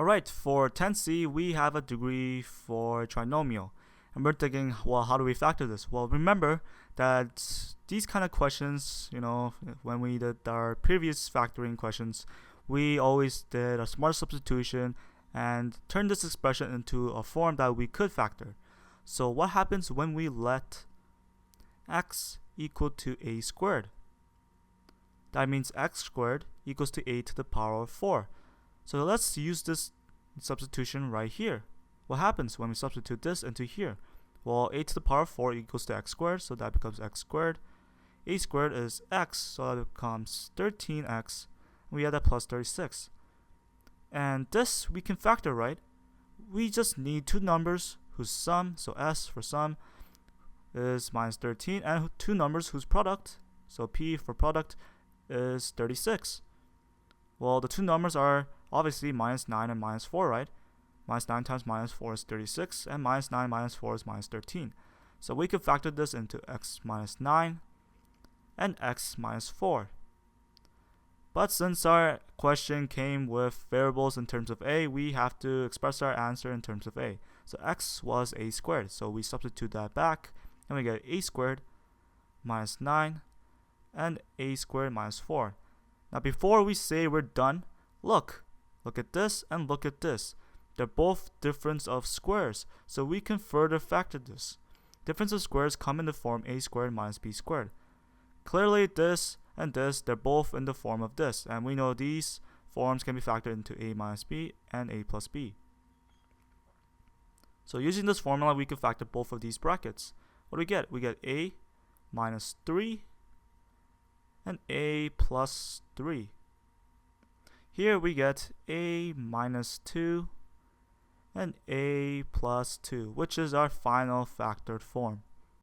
Alright, for 10C, we have a degree for trinomial. And we're thinking, well, how do we factor this? Well, remember that these kind of questions, when we did our previous factoring questions, we always did a smart substitution and turned this expression into a form that we could factor. So what happens when we let x equal to a squared? That means x squared equals to a to the power of 4. So let's use this substitution right here. What happens when we substitute this into here? Well, a to the power of 4 equals to x squared, so that becomes x squared. A squared is x, so that becomes 13x. We add that plus 36. And this we can factor, right? We just need two numbers whose sum, so s for sum, is minus 13, and two numbers whose product, so p for product, is 36. Well, the two numbers are obviously minus 9 and minus 4, right? Minus 9 times minus 4 is 36, and minus 9 minus 4 is minus 13. So we could factor this into x minus 9 and x minus 4. But since our question came with variables in terms of a, we have to express our answer in terms of a. So x was a squared, so we substitute that back, and we get a squared minus 9 and a squared minus 4. Now before we say we're done, look at this and look at this. They're both difference of squares, so we can further factor this. Difference of squares come in the form a squared minus b squared. Clearly this and this, they're both in the form of this, and we know these forms can be factored into a minus b and a plus b. So using this formula, we can factor both of these brackets. What do we get? We get a minus 3 and a plus 3. Here we get a minus 2 and a plus 2, which is our final factored form.